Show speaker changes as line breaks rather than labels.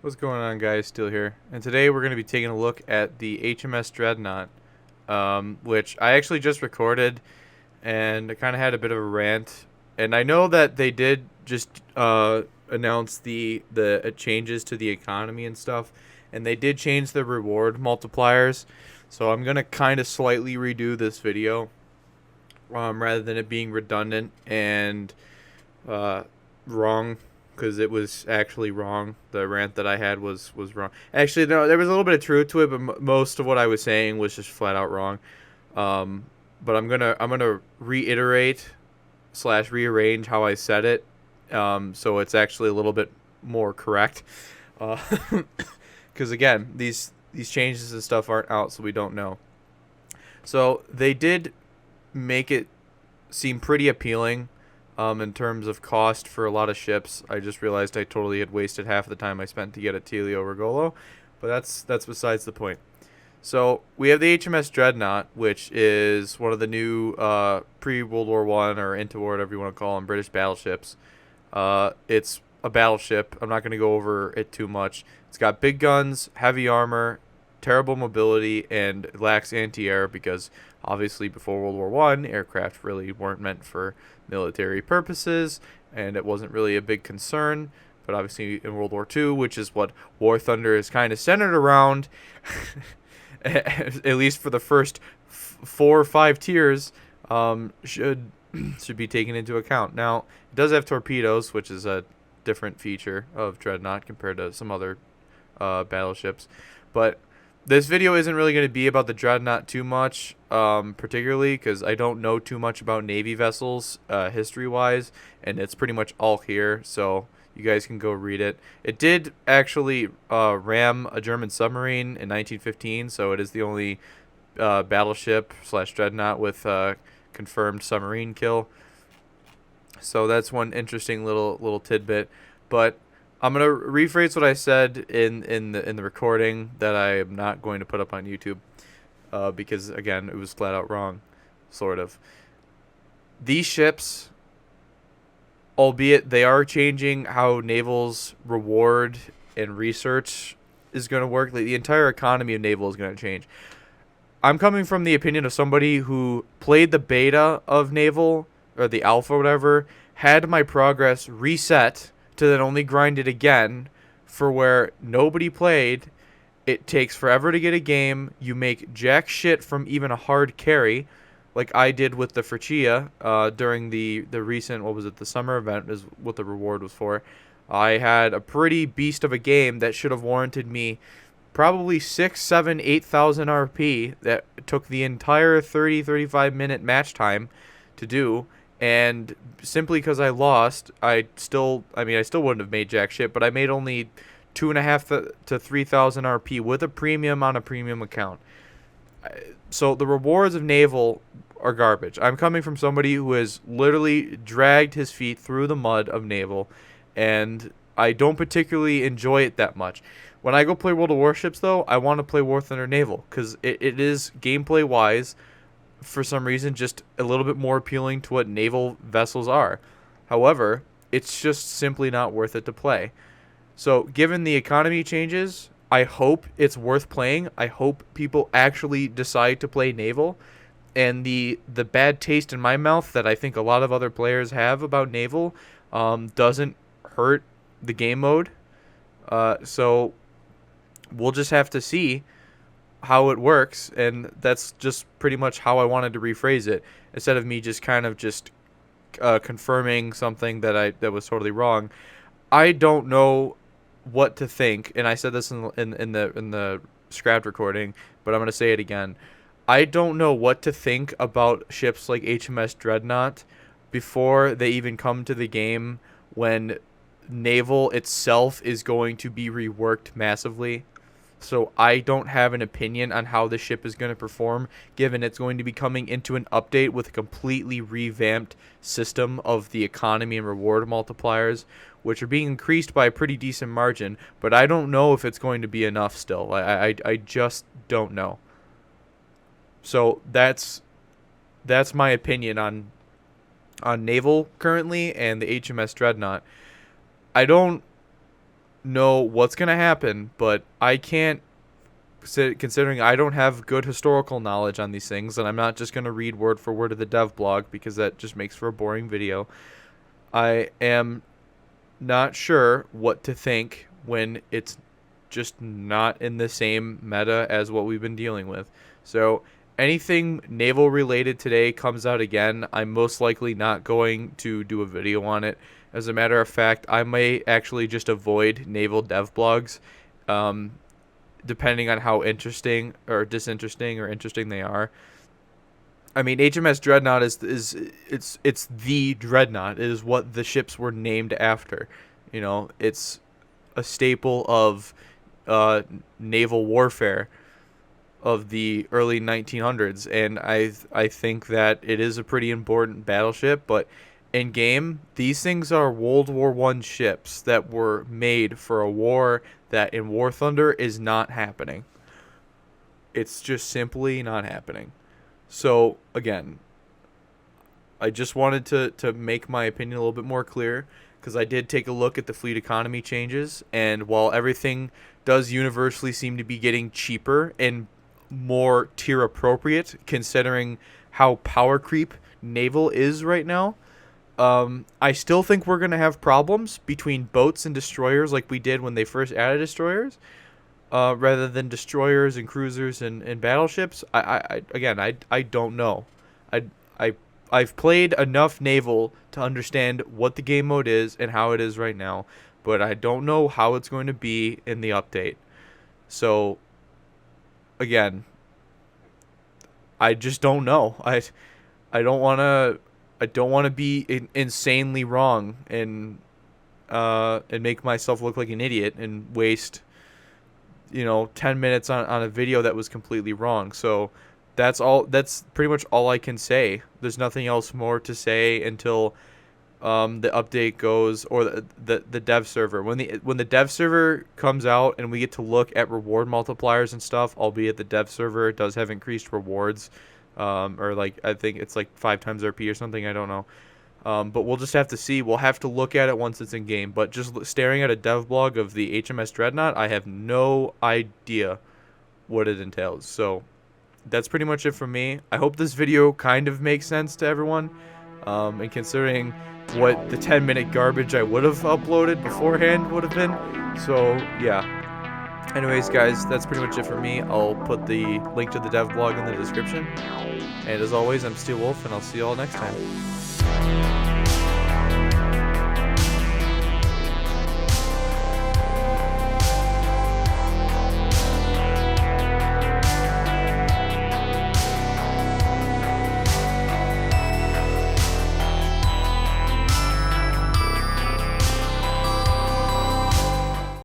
What's going on, guys? Still here, and today we're going to be taking a look at the HMS Dreadnought, which I actually just recorded, and I kind of had a bit of a rant. And I know that they did just announce the changes to the economy and stuff, and they did change the reward multipliers. So I'm gonna kind of slightly redo this video, rather than it being redundant and wrong, because it was actually wrong. The rant that I had was wrong. Actually, no, there was a little bit of truth to it, but most of what I was saying was just flat out wrong. Um, but I'm gonna reiterate slash rearrange how I said it, so it's actually a little bit more correct. Because again, these changes and stuff aren't out, so we don't know. So they did make it seem pretty appealing, in terms of cost for a lot of ships. I just realized I totally had wasted half the time I spent to get a Telio Regolo, but that's besides the point. So we have the HMS Dreadnought, which is one of the new pre-World War One or interwar, whatever you want to call them, British battleships. It's a battleship. I'm not going to go over it too much. It's got big guns, heavy armor, terrible mobility, and it lacks anti-air because obviously before World War One, aircraft really weren't meant for military purposes, and it wasn't really a big concern. But obviously in World War Two, which is what War Thunder is kind of centered around, at least for the first 4 or 5 tiers, should be taken into account. Now it does have torpedoes, which is a different feature of Dreadnought compared to some other battleships, but this video isn't really going to be about the Dreadnought too much, particularly because I don't know too much about Navy vessels, history-wise, and it's pretty much all here, so you guys can go read it. It did actually ram a German submarine in 1915, so it is the only battleship slash Dreadnought with confirmed submarine kill. So that's one interesting little tidbit, but I'm gonna rephrase what I said in the recording that I am not going to put up on YouTube, because again it was flat out wrong, sort of. These ships, albeit they are changing how Naval's reward and research is going to work, the entire economy of Naval is going to change. I'm coming from the opinion of somebody who played the beta of Naval, or the alpha or whatever, had my progress reset to then only grind it again, for where nobody played. It takes forever to get a game. You make jack shit from even a hard carry, like I did with the Frachia during the recent, what was it, the summer event is what the reward was for. I had a pretty beast of a game that should have warranted me probably 6, 7, 8,000 RP that took the entire 35 minute match time to do. And simply because I lost, I still wouldn't have made jack shit, but I made only 2.5 to 3,000 RP with a premium on a premium account. So the rewards of Naval are garbage. I'm coming from somebody who has literally dragged his feet through the mud of Naval, and I don't particularly enjoy it that much. When I go play World of Warships, though, I want to play War Thunder Naval because it is gameplay-wise, for some reason, just a little bit more appealing to what naval vessels are. However, it's just simply not worth it to play. So, given the economy changes, I hope it's worth playing. I hope people actually decide to play naval. And the bad taste in my mouth that I think a lot of other players have about naval doesn't hurt the game mode. So we'll just have to see how it works, and that's just pretty much how I wanted to rephrase it, instead of me just kind of just confirming something that was totally wrong. I don't know what to think, and I said this in the scrapped recording, but I'm gonna say it again. I don't know what to think about ships like HMS Dreadnought before they even come to the game, when Naval itself is going to be reworked massively. So I don't have an opinion on how the ship is going to perform, given it's going to be coming into an update with a completely revamped system of the economy and reward multipliers, which are being increased by a pretty decent margin, but I don't know if it's going to be enough still. I just don't know. So that's my opinion on Naval currently and the HMS Dreadnought. I don't know what's going to happen, but I can't, considering I don't have good historical knowledge on these things, and I'm not just going to read word for word of the Devblog because that just makes for a boring video. I am not sure what to think when it's just not in the same meta as what we've been dealing with. So anything naval related today comes out again, I'm most likely not going to do a video on it. As a matter of fact, I may actually just avoid naval devblogs, depending on how interesting or disinteresting or interesting they are. I mean, HMS Dreadnought it's the Dreadnought. It is what the ships were named after. You know, it's a staple of naval warfare of the early 1900s, and I think that it is a pretty important battleship. But in game, these things are World War I ships that were made for a war that in War Thunder is not happening. It's just simply not happening. So again, I just wanted to make my opinion a little bit more clear, because I did take a look at the fleet economy changes, and while everything does universally seem to be getting cheaper and more tier appropriate considering how power creep naval is right now, I still think we're going to have problems between boats and destroyers like we did when they first added destroyers, rather than destroyers and cruisers and battleships. I don't know. I've played enough naval to understand what the game mode is and how it is right now, but I don't know how it's going to be in the update. So again, I just don't know. I don't want to be insanely wrong and make myself look like an idiot and waste 10 minutes on a video that was completely wrong. So that's pretty much all I can say. There's nothing else more to say until the update goes, or the dev server. When the dev server comes out and we get to look at reward multipliers and stuff, albeit the dev server does have increased rewards, or like I think it's like 5 times RP or something, I don't know. But we'll just have to see. We'll have to look at it once it's in game. But just staring at a dev blog of the HMS Dreadnought, I have no idea what it entails. So that's pretty much it from me. I hope this video kind of makes sense to everyone. And considering what the 10-minute garbage I would have uploaded beforehand would have been. So yeah. Anyways, guys, that's pretty much it for me. I'll put the link to the dev blog in the description. And as always, I'm Steel Wolf, and I'll see you all next time.